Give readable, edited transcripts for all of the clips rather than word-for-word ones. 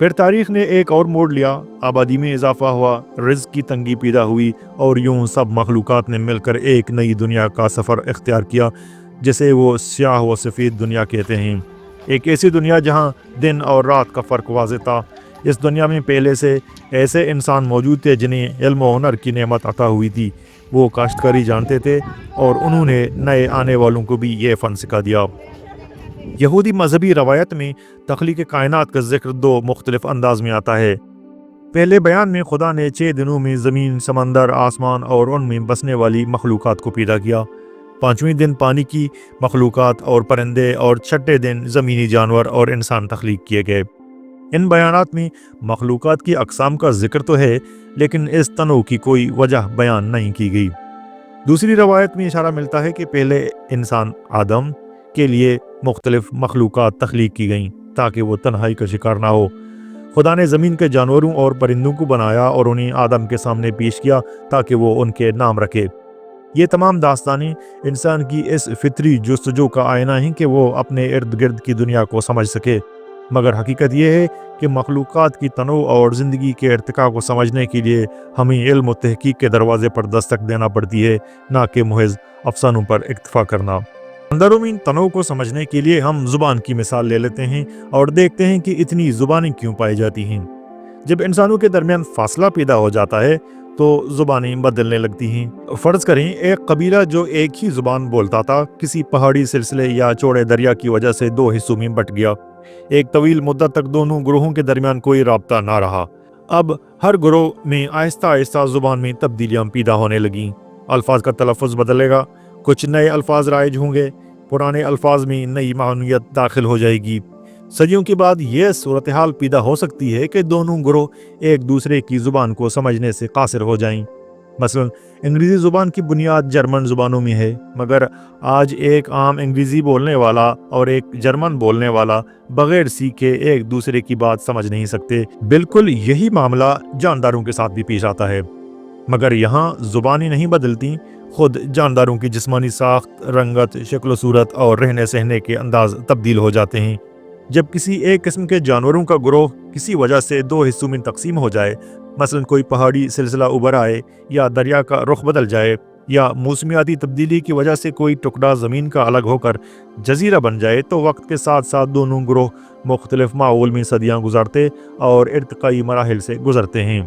پھر تاریخ نے ایک اور موڑ لیا، آبادی میں اضافہ ہوا، رزق کی تنگی پیدا ہوئی، اور یوں سب مخلوقات نے مل کر ایک نئی دنیا کا سفر اختیار کیا، جسے وہ سیاہ و سفید دنیا کہتے ہیں۔ ایک ایسی دنیا جہاں دن اور رات کا فرق واضح تھا۔ اس دنیا میں پہلے سے ایسے انسان موجود تھے جنہیں علم و ہنر کی نعمت عطا ہوئی تھی۔ وہ کاشتکاری جانتے تھے اور انہوں نے نئے آنے والوں کو بھی یہ فن سکھا دیا۔ یہودی مذہبی روایت میں تخلیق کائنات کا ذکر دو مختلف انداز میں آتا ہے۔ پہلے بیان میں خدا نے 6 دنوں میں زمین، سمندر، آسمان اور ان میں بسنے والی مخلوقات کو پیدا کیا۔ 5ویں دن پانی کی مخلوقات اور پرندے، اور 6ٹھے دن زمینی جانور اور انسان تخلیق کیے گئے۔ ان بیانات میں مخلوقات کی اقسام کا ذکر تو ہے، لیکن اس تنوع کی کوئی وجہ بیان نہیں کی گئی۔ دوسری روایت میں اشارہ ملتا ہے کہ پہلے انسان آدم کے لیے مختلف مخلوقات تخلیق کی گئیں تاکہ وہ تنہائی کا شکار نہ ہو۔ خدا نے زمین کے جانوروں اور پرندوں کو بنایا اور انہیں آدم کے سامنے پیش کیا تاکہ وہ ان کے نام رکھے۔ یہ تمام داستانیں انسان کی اس فطری جستجو کا آئینہ ہیں کہ وہ اپنے ارد گرد کی دنیا کو سمجھ سکے، مگر حقیقت یہ ہے کہ مخلوقات کی تنوع اور زندگی کے ارتقاء کو سمجھنے کے لیے ہمیں علم و تحقیق کے دروازے پر دستک دینا پڑتی ہے، نہ کہ محض افسانوں پر اکتفا کرنا۔ اندرونی تنوع کو سمجھنے کے لیے ہم زبان کی مثال لے لیتے ہیں اور دیکھتے ہیں کہ اتنی زبانیں کیوں پائی جاتی ہیں۔ جب انسانوں کے درمیان فاصلہ پیدا ہو جاتا ہے تو زبانیں بدلنے لگتی ہیں۔ فرض کریں ایک قبیلہ جو ایک ہی زبان بولتا تھا کسی پہاڑی سلسلے یا چوڑے دریا کی وجہ سے 2 حصوں میں بٹ گیا۔ ایک طویل مدت تک دونوں گروہوں کے درمیان کوئی رابطہ نہ رہا۔ اب ہر گروہ میں آہستہ آہستہ زبان میں تبدیلیاں پیدا ہونے لگیں۔ الفاظ کا تلفظ بدلے گا، کچھ نئے الفاظ رائج ہوں گے، پرانے الفاظ میں نئی معنویت داخل ہو جائے گی۔ صدیوں کے بعد یہ صورتحال پیدا ہو سکتی ہے کہ دونوں گروہ ایک دوسرے کی زبان کو سمجھنے سے قاصر ہو جائیں۔ مثلا انگریزی زبان کی بنیاد جرمن زبانوں میں ہے، مگر آج ایک عام انگریزی بولنے والا اور ایک جرمن بولنے والا بغیر سیکھے ایک دوسرے کی بات سمجھ نہیں سکتے۔ بالکل یہی معاملہ جانداروں کے ساتھ بھی پیش آتا ہے، مگر یہاں زبانیں نہیں بدلتی، خود جانداروں کی جسمانی ساخت، رنگت، شکل و صورت اور رہنے سہنے کے انداز تبدیل ہو جاتے ہیں۔ جب کسی ایک قسم کے جانوروں کا گروہ کسی وجہ سے 2 حصوں میں تقسیم ہو جائے، مثلا کوئی پہاڑی سلسلہ ابھر آئے، یا دریا کا رخ بدل جائے، یا موسمیاتی تبدیلی کی وجہ سے کوئی ٹکڑا زمین کا الگ ہو کر جزیرہ بن جائے، تو وقت کے ساتھ ساتھ دونوں گروہ مختلف ماحول میں صدیاں گزارتے اور ارتقائی مراحل سے گزرتے ہیں۔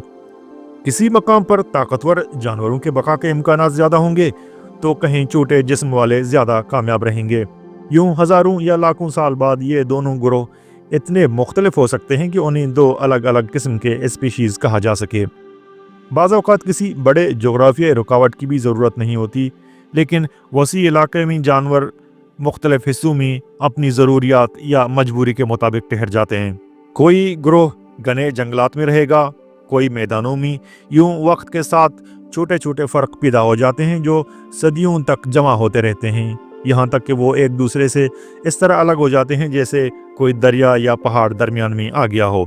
کسی مقام پر طاقتور جانوروں کے بقا کے امکانات زیادہ ہوں گے تو کہیں چھوٹے جسم والے زیادہ کامیاب رہیں گے۔ یوں ہزاروں یا لاکھوں سال بعد یہ دونوں گروہ اتنے مختلف ہو سکتے ہیں کہ انہیں 2 الگ الگ قسم کے اسپیشیز کہا جا سکے۔ بعض اوقات کسی بڑے جغرافیائی رکاوٹ کی بھی ضرورت نہیں ہوتی، لیکن وسیع علاقے میں جانور مختلف حصوں میں اپنی ضروریات یا مجبوری کے مطابق ٹھہر جاتے ہیں۔ کوئی گروہ گھنے جنگلات میں رہے گا، کوئی میدانوں میں۔ یوں وقت کے ساتھ چھوٹے چھوٹے فرق پیدا ہو جاتے ہیں جو صدیوں تک جمع ہوتے رہتے ہیں، یہاں تک کہ وہ ایک دوسرے سے اس طرح الگ ہو جاتے ہیں جیسے کوئی دریا یا پہاڑ درمیان میں آ گیا ہو۔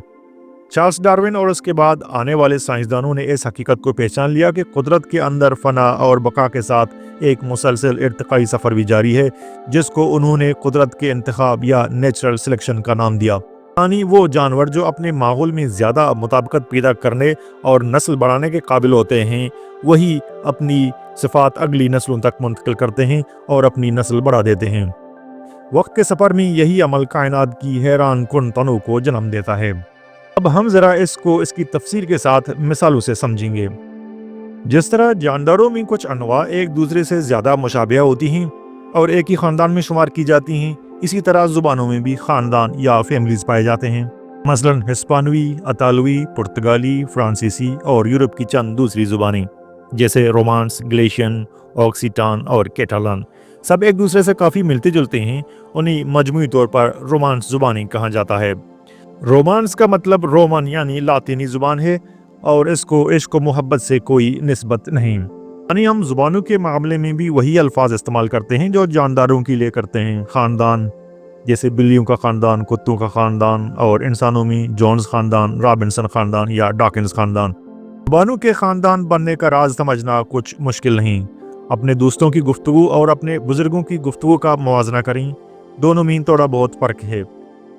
چارلس ڈارون اور اس کے بعد آنے والے سائنسدانوں نے اس حقیقت کو پہچان لیا کہ قدرت کے اندر فنا اور بقا کے ساتھ ایک مسلسل ارتقائی سفر بھی جاری ہے، جس کو انہوں نے قدرت کے انتخاب یا نیچرل سلیکشن کا نام دیا۔ یعنی وہ جانور جو اپنے ماحول میں زیادہ مطابقت پیدا کرنے اور نسل بڑھانے کے قابل ہوتے ہیں، وہی اپنی صفات اگلی نسلوں تک منتقل کرتے ہیں اور اپنی نسل بڑھا دیتے ہیں۔ وقت کے سفر میں یہی عمل کائنات کی حیران کن تنوع کو جنم دیتا ہے۔ اب ہم ذرا اس کو اس کی تفسیر کے ساتھ مثالوں سے سمجھیں گے۔ جس طرح جانداروں میں کچھ انواع ایک دوسرے سے زیادہ مشابہہ ہوتی ہیں اور ایک ہی خاندان میں شمار کی جاتی ہیں، اسی طرح زبانوں میں بھی خاندان یا فیملیز پائے جاتے ہیں۔ مثلا ہسپانوی، اطالوی، پرتگالی، فرانسیسی اور یورپ کی چند دوسری زبانیں جیسے رومانس، گلیشین، آکسیٹان اور کیٹالان سب ایک دوسرے سے کافی ملتے جلتے ہیں۔ انہیں مجموعی طور پر رومانس زبانیں کہا جاتا ہے۔ رومانس کا مطلب رومن یعنی لاطینی زبان ہے، اور اس کو عشق و محبت سے کوئی نسبت نہیں۔ یعنی ہم زبانوں کے معاملے میں بھی وہی الفاظ استعمال کرتے ہیں جو جانداروں کے لیے کرتے ہیں۔ خاندان جیسے بلیوں کا خاندان، کتوں کا خاندان، اور انسانوں میں جونز خاندان، رابنسن خاندان یا ڈاکنز خاندان۔ زبانوں کے خاندان بننے کا راز سمجھنا کچھ مشکل نہیں۔ اپنے دوستوں کی گفتگو اور اپنے بزرگوں کی گفتگو کا موازنہ کریں، دونوں میں تھوڑا بہت فرق ہے۔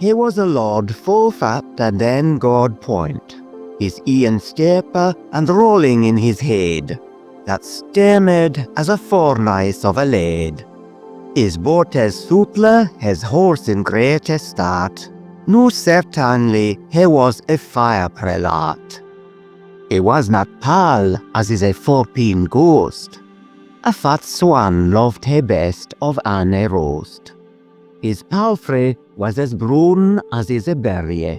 He was a lord full fat and then God point, his ean steper and rolling in his head, that stammered as a fornice of a lad. His boat as sutler, his horse in great estate, no certainly he was a fire prelate. He was not pale as is a 14 ghost, a fat swan loved he best of any roast. His palfrey was as brune as is a berry.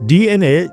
DNA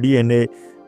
DNA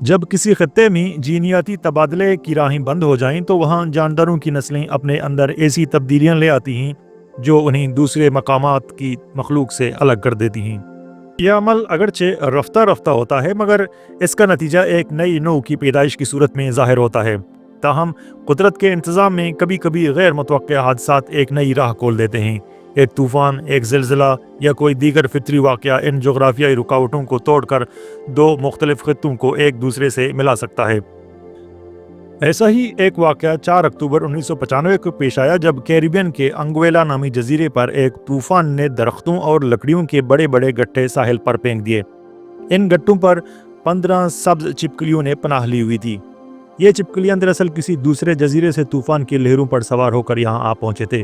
جب کسی خطے میں جینیاتی تبادلے کی راہیں بند ہو جائیں تو وہاں جانداروں کی نسلیں اپنے اندر ایسی تبدیلیاں لے آتی ہیں جو انہیں دوسرے مقامات کی مخلوق سے الگ کر دیتی ہیں۔ یہ عمل اگرچہ رفتہ رفتہ ہوتا ہے مگر اس کا نتیجہ ایک نئی نوع کی پیدائش کی صورت میں ظاہر ہوتا ہے۔ تاہم قدرت کے انتظام میں کبھی کبھی غیر متوقع حادثات ایک نئی راہ کھول دیتے ہیں۔ ایک طوفان، ایک زلزلہ یا کوئی دیگر فطری واقعہ ان جغرافیائی رکاوٹوں کو توڑ کر دو مختلف خطوں کو ایک دوسرے سے ملا سکتا ہے۔ ایسا ہی ایک واقعہ 4 اکتوبر 1995 کو پیش آیا جب کیریبین کے انگویلا نامی جزیرے پر ایک طوفان نے درختوں اور لکڑیوں کے بڑے بڑے گٹھے ساحل پر پھینک دیے۔ ان گٹھوں پر 15 سبز چھپکلیوں نے پناہ لی ہوئی تھی۔ یہ چھپکلیاں دراصل کسی دوسرے جزیرے سے طوفان کی لہروں پر سوار ہو کر یہاں آ پہنچے تھے۔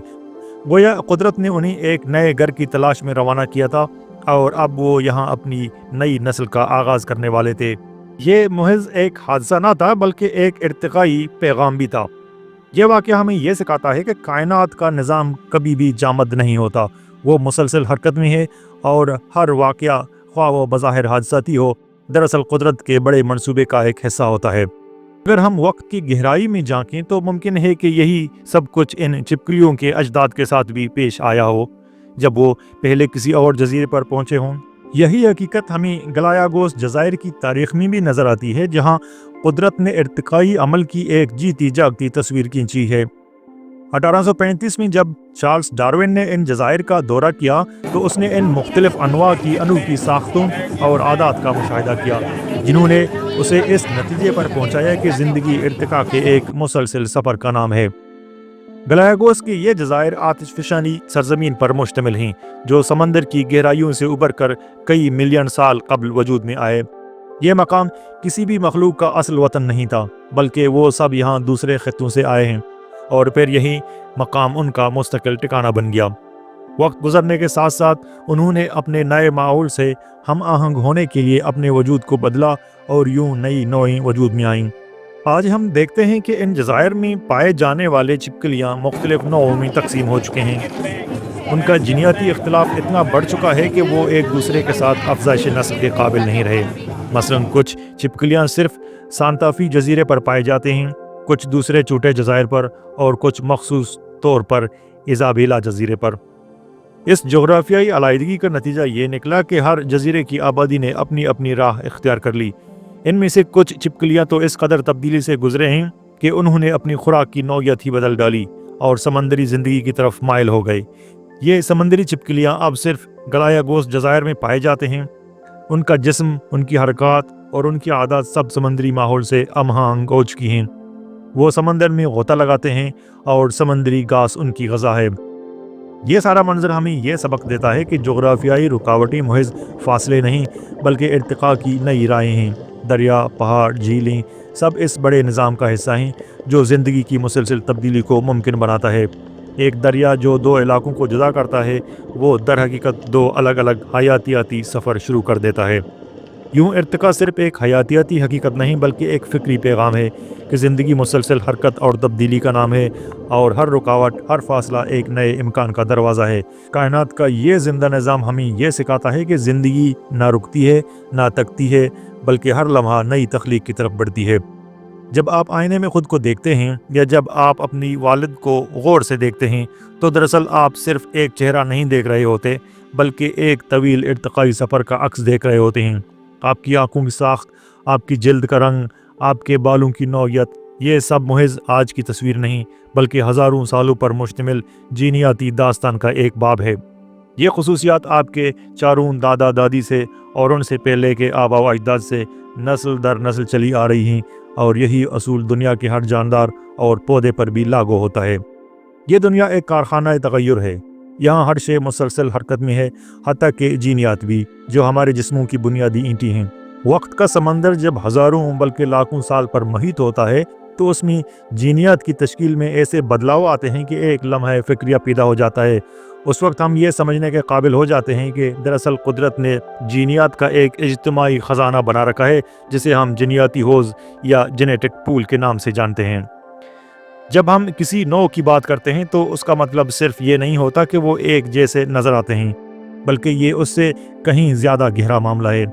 گویا قدرت نے انہیں ایک نئے گھر کی تلاش میں روانہ کیا تھا اور اب وہ یہاں اپنی نئی نسل کا آغاز کرنے والے تھے۔ یہ محض ایک حادثہ نہ تھا بلکہ ایک ارتقائی پیغام بھی تھا۔ یہ واقعہ ہمیں یہ سکھاتا ہے کہ کائنات کا نظام کبھی بھی جامد نہیں ہوتا، وہ مسلسل حرکت میں ہے اور ہر واقعہ خواہ وہ بظاہر حادثاتی ہو دراصل قدرت کے بڑے منصوبے کا ایک حصہ ہوتا ہے۔ اگر ہم وقت کی گہرائی میں جھانکیں تو ممکن ہے کہ یہی سب کچھ ان چھپکلیوں کے اجداد کے ساتھ بھی پیش آیا ہو جب وہ پہلے کسی اور جزیرے پر پہنچے ہوں۔ یہی حقیقت ہمیں گالاپاگوس جزائر کی تاریخ میں بھی نظر آتی ہے جہاں قدرت نے ارتقائی عمل کی ایک جیتی جاگتی تصویر کھینچی ہے۔ 1835 میں جب چارلس ڈارون نے ان جزائر کا دورہ کیا تو اس نے ان مختلف انواع کی انوکھی ساختوں اور عادات کا مشاہدہ کیا جنہوں نے اسے اس نتیجے پر پہنچایا کہ زندگی ارتقاء کے ایک مسلسل سفر کا نام ہے۔ گالاپاگوس کی یہ جزائر آتش فشانی سرزمین پر مشتمل ہیں جو سمندر کی گہرائیوں سے ابھر کر کئی ملین سال قبل وجود میں آئے۔ یہ مقام کسی بھی مخلوق کا اصل وطن نہیں تھا بلکہ وہ سب یہاں دوسرے خطوں سے آئے ہیں اور پھر یہی مقام ان کا مستقل ٹھکانہ بن گیا۔ وقت گزرنے کے ساتھ ساتھ انہوں نے اپنے نئے ماحول سے ہم آہنگ ہونے کے لیے اپنے وجود کو بدلا اور یوں نئی نوعیں وجود میں آئیں۔ آج ہم دیکھتے ہیں کہ ان جزائر میں پائے جانے والے چھپکلیاں مختلف نوعوں میں تقسیم ہو چکے ہیں۔ ان کا جینیاتی اختلاف اتنا بڑھ چکا ہے کہ وہ ایک دوسرے کے ساتھ افزائش نسل کے قابل نہیں رہے۔ مثلا کچھ چھپکلیاں صرف سانتا فی جزیرے پر پائے جاتے ہیں، کچھ دوسرے چھوٹے جزائر پر اور کچھ مخصوص طور پر ایزابیلا جزیرے پر۔ اس جغرافیائی علیحدگی کا نتیجہ یہ نکلا کہ ہر جزیرے کی آبادی نے اپنی اپنی راہ اختیار کر لی۔ ان میں سے کچھ چھپکلیاں تو اس قدر تبدیلی سے گزرے ہیں کہ انہوں نے اپنی خوراک کی نوعیت ہی بدل ڈالی اور سمندری زندگی کی طرف مائل ہو گئے۔ یہ سمندری چھپکلیاں اب صرف گالاپاگوس جزائر میں پائے جاتے ہیں۔ ان کا جسم، ان کی حرکات اور ان کی عادات سب سمندری ماحول سے ہم آہنگ ہو چکی ہیں۔ وہ سمندر میں غوطہ لگاتے ہیں اور سمندری گھاس ان کی غذا ہے۔ یہ سارا منظر ہمیں یہ سبق دیتا ہے کہ جغرافیائی رکاوٹیں محض فاصلے نہیں بلکہ ارتقاء کی نئی راہیں ہیں۔ دریا، پہاڑ، جھیلیں سب اس بڑے نظام کا حصہ ہیں جو زندگی کی مسلسل تبدیلی کو ممکن بناتا ہے۔ ایک دریا جو دو علاقوں کو جدا کرتا ہے وہ در حقیقت دو الگ الگ حیاتیاتی سفر شروع کر دیتا ہے۔ یوں ارتقاء صرف ایک حیاتیاتی حقیقت نہیں بلکہ ایک فکری پیغام ہے کہ زندگی مسلسل حرکت اور تبدیلی کا نام ہے اور ہر رکاوٹ، ہر فاصلہ ایک نئے امکان کا دروازہ ہے۔ کائنات کا یہ زندہ نظام ہمیں یہ سکھاتا ہے کہ زندگی نہ رکتی ہے، نہ تکتی ہے، بلکہ ہر لمحہ نئی تخلیق کی طرف بڑھتی ہے۔ جب آپ آئینے میں خود کو دیکھتے ہیں یا جب آپ اپنی والد کو غور سے دیکھتے ہیں تو دراصل آپ صرف ایک چہرہ نہیں دیکھ رہے ہوتے بلکہ ایک طویل ارتقائی سفر کا عکس دیکھ رہے ہوتے ہیں۔ آپ کی آنکھوں کی ساخت، آپ کی جلد کا رنگ، آپ کے بالوں کی نوعیت، یہ سب محض آج کی تصویر نہیں بلکہ ہزاروں سالوں پر مشتمل جینیاتی داستان کا ایک باب ہے۔ یہ خصوصیات آپ کے چاروں دادا دادی سے اور ان سے پہلے کے آبا و اجداد سے نسل در نسل چلی آ رہی ہیں اور یہی اصول دنیا کے ہر جاندار اور پودے پر بھی لاگو ہوتا ہے۔ یہ دنیا ایک کارخانہ تغیر ہے۔ یہاں ہر شے مسلسل حرکت میں ہے، حتیٰ کہ جینیات بھی جو ہمارے جسموں کی بنیادی اینٹیں ہیں۔ وقت کا سمندر جب ہزاروں بلکہ لاکھوں سال پر محیط ہوتا ہے تو اس میں جینیات کی تشکیل میں ایسے بدلاؤ آتے ہیں کہ ایک لمحہ فکریہ پیدا ہو جاتا ہے۔ اس وقت ہم یہ سمجھنے کے قابل ہو جاتے ہیں کہ دراصل قدرت نے جینیات کا ایک اجتماعی خزانہ بنا رکھا ہے جسے ہم جینیاتی حوض یا جینیٹک پول کے نام سے جانتے ہیں۔ جب ہم کسی نوع کی بات کرتے ہیں تو اس کا مطلب صرف یہ نہیں ہوتا کہ وہ ایک جیسے نظر آتے ہیں بلکہ یہ اس سے کہیں زیادہ گہرا معاملہ ہے۔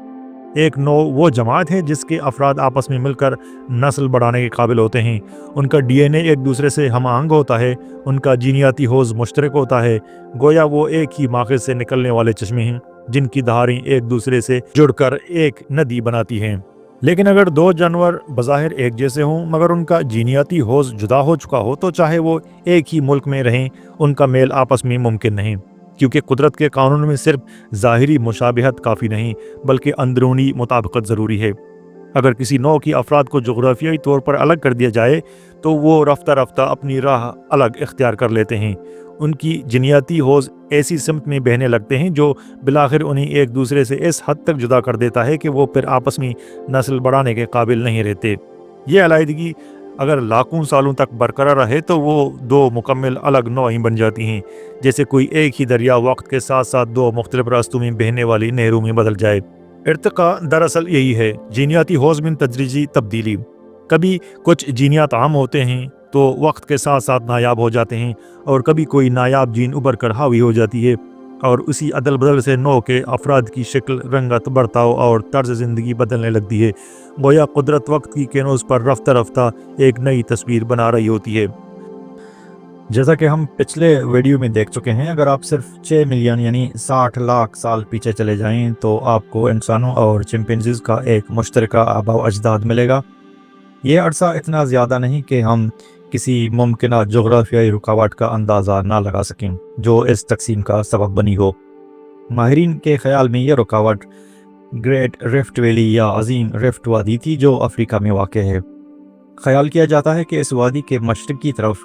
ایک نو وہ جماعت ہے جس کے افراد آپس میں مل کر نسل بڑھانے کے قابل ہوتے ہیں، ان کا ڈی این اے ایک دوسرے سے ہم آہنگ ہوتا ہے، ان کا جینیاتی حوض مشترک ہوتا ہے، گویا وہ ایک ہی ماخذ سے نکلنے والے چشمے ہیں جن کی دھاریں ایک دوسرے سے جڑ کر ایک ندی بناتی ہیں۔ لیکن اگر دو جانور بظاہر ایک جیسے ہوں مگر ان کا جینیاتی حوض جدا ہو چکا ہو تو چاہے وہ ایک ہی ملک میں رہیں ان کا میل آپس میں ممکن نہیں، کیونکہ قدرت کے قانون میں صرف ظاہری مشابہت کافی نہیں بلکہ اندرونی مطابقت ضروری ہے۔ اگر کسی نوع کی افراد کو جغرافیائی طور پر الگ کر دیا جائے تو وہ رفتہ رفتہ اپنی راہ الگ اختیار کر لیتے ہیں، ان کی جینیاتی حوض ایسی سمت میں بہنے لگتے ہیں جو بالآخر انہیں ایک دوسرے سے اس حد تک جدا کر دیتا ہے کہ وہ پھر آپس میں نسل بڑھانے کے قابل نہیں رہتے۔ یہ علیحدگی اگر لاکھوں سالوں تک برقرار رہے تو وہ دو مکمل الگ نوعیں بن جاتی ہیں، جیسے کوئی ایک ہی دریا وقت کے ساتھ ساتھ دو مختلف راستوں میں بہنے والی نہروں میں بدل جائے۔ ارتقاء دراصل یہی ہے، جینیاتی حوض میں تدریجی تبدیلی۔ کبھی کچھ جینیات عام ہوتے ہیں تو وقت کے ساتھ ساتھ نایاب ہو جاتے ہیں، اور کبھی کوئی نایاب جین ابھر کر حاوی ہو جاتی ہے، اور اسی عدل بدل سے نوع کے افراد کی شکل، رنگت، برتاؤ اور طرز زندگی بدلنے لگتی ہے، گویا قدرت وقت کی کینوس پر رفتہ رفتہ ایک نئی تصویر بنا رہی ہوتی ہے۔ جیسا کہ ہم پچھلے ویڈیو میں دیکھ چکے ہیں، اگر آپ صرف 6 ملین یعنی 60 لاکھ سال پیچھے چلے جائیں تو آپ کو انسانوں اور چمپینزیز کا ایک مشترکہ آباء و اجداد ملے گا۔ یہ عرصہ اتنا زیادہ نہیں کہ ہم کسی ممکنہ جغرافیائی رکاوٹ کا اندازہ نہ لگا سکیں جو اس تقسیم کا سبب بنی ہو۔ ماہرین کے خیال میں یہ رکاوٹ گریٹ رفٹ ویلی یا عظیم رفٹ وادی تھی جو افریقہ میں واقع ہے۔ خیال کیا جاتا ہے کہ اس وادی کے مشرقی طرف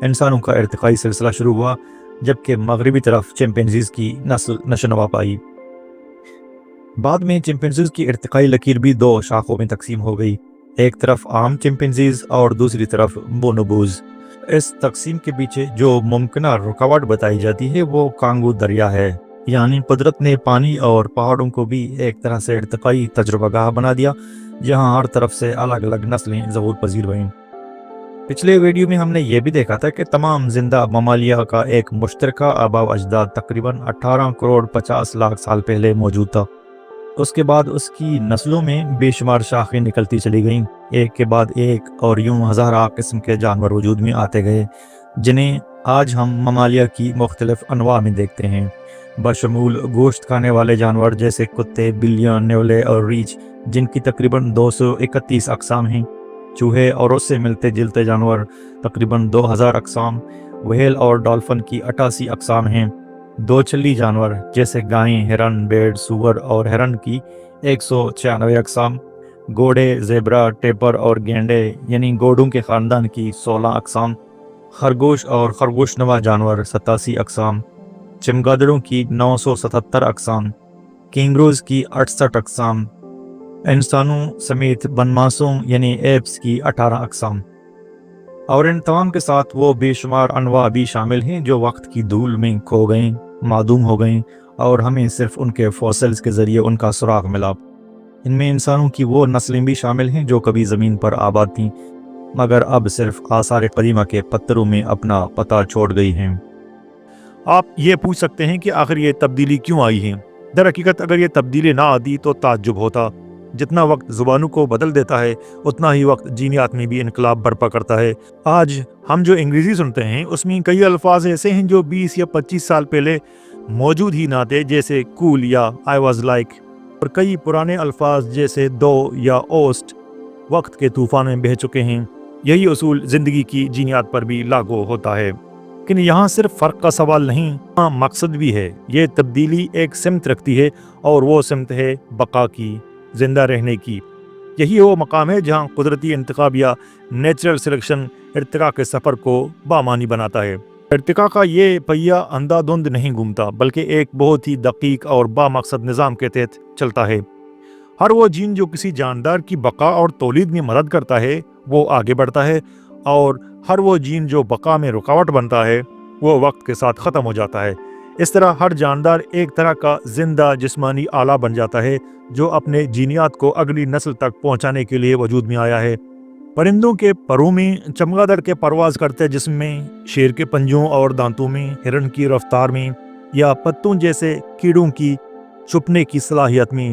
انسانوں کا ارتقائی سلسلہ شروع ہوا، جبکہ مغربی طرف چمپینزیز کی نسل نشوونما پائی۔ بعد میں چمپینزیز کی ارتقائی لکیر بھی دو شاخوں میں تقسیم ہو گئی، ایک طرف عام چمپینزیز اور دوسری طرف بونوبوز۔ اس تقسیم کے پیچھے جو ممکنہ رکاوٹ بتائی جاتی ہے وہ کانگو دریا ہے، یعنی قدرت نے پانی اور پہاڑوں کو بھی ایک طرح سے ارتقائی تجربہ گاہ بنا دیا جہاں ہر طرف سے الگ الگ نسلیں ظہور پذیر ہوئیں۔ پچھلے ویڈیو میں ہم نے یہ بھی دیکھا تھا کہ تمام زندہ ممالیہ کا ایک مشترکہ آباء و اجداد تقریباً 18 کروڑ 50 لاکھ سال پہلے موجود تھا۔ اس کے بعد اس کی نسلوں میں بے شمار شاخیں نکلتی چلی گئیں، ایک کے بعد ایک، اور یوں ہزارہ قسم کے جانور وجود میں آتے گئے جنہیں آج ہم ممالیہ کی مختلف انواع میں دیکھتے ہیں، بشمول گوشت کھانے والے جانور جیسے کتے، بلیاں، نیولے اور ریچھ جن کی تقریباً 231 اقسام ہیں، چوہے اور اس سے ملتے جلتے جانور تقریباً 2000 اقسام، وہیل اور ڈالفن کی 88 اقسام ہیں، دو چلی جانور جیسے گائیں، ہرن، بھیڑ، سور اور ہرن کی 196 اقسام، گھوڑے، زیبرا، ٹیپر اور گینڈے یعنی گھوڑوں کے خاندان کی 16 اقسام، خرگوش اور خرگوش نما جانور 87 اقسام، چمگادڑوں کی 977 اقسام، کینگروز کی 68 اقسام، انسانوں سمیت بنماسوں یعنی ایپس کی 18 اقسام، اور ان تمام کے ساتھ وہ بے شمار انواع بھی شامل ہیں جو وقت کی دھول میں کھو گئیں، معدوم ہو گئیں، اور ہمیں صرف ان کے فوسلز کے ذریعے ان کا سراغ ملا۔ ان میں انسانوں کی وہ نسلیں بھی شامل ہیں جو کبھی زمین پر آباد تھیں مگر اب صرف آثار قدیمہ کے پتھروں میں اپنا پتہ چھوڑ گئی ہیں۔ آپ یہ پوچھ سکتے ہیں کہ آخر یہ تبدیلی کیوں آئی ہے؟ در حقیقت اگر یہ تبدیلی نہ آتی تو تعجب ہوتا۔ جتنا وقت زبانوں کو بدل دیتا ہے اتنا ہی وقت جینیات میں بھی انقلاب برپا کرتا ہے۔ آج ہم جو انگریزی سنتے ہیں اس میں کئی الفاظ ایسے ہیں جو 20 یا 25 سال پہلے موجود ہی نہ تھے، جیسے کول یا آئی واز لائک، اور کئی پرانے الفاظ جیسے دو یا اوسٹ وقت کے طوفان میں بہہ چکے ہیں۔ یہی اصول زندگی کی جینیات پر بھی لاگو ہوتا ہے، لیکن یہاں صرف فرق کا سوال نہیں، یہاں مقصد بھی ہے۔ یہ تبدیلی ایک سمت رکھتی ہے اور وہ سمت ہے بقا کی، زندہ رہنے کی۔ یہی وہ مقام ہے جہاں قدرتی انتخاب یا نیچرل سلیکشن ارتقاء کے سفر کو بامانی بناتا ہے۔ ارتقاء کا یہ پہیہ اندھا دھند نہیں گھومتا بلکہ ایک بہت ہی دقیق اور بامقصد نظام کے تحت چلتا ہے۔ ہر وہ جین جو کسی جاندار کی بقا اور تولید میں مدد کرتا ہے وہ آگے بڑھتا ہے، اور ہر وہ جین جو بقا میں رکاوٹ بنتا ہے وہ وقت کے ساتھ ختم ہو جاتا ہے۔ اس طرح ہر جاندار ایک طرح کا زندہ جسمانی آلہ بن جاتا ہے جو اپنے جینیات کو اگلی نسل تک پہنچانے کے لیے وجود میں آیا ہے۔ پرندوں کے پروں میں، چمگادڑ کے پرواز کرتے جسم میں، شیر کے پنجوں اور دانتوں میں، ہرن کی رفتار میں، یا پتوں جیسے کیڑوں کی چھپنے کی صلاحیت میں،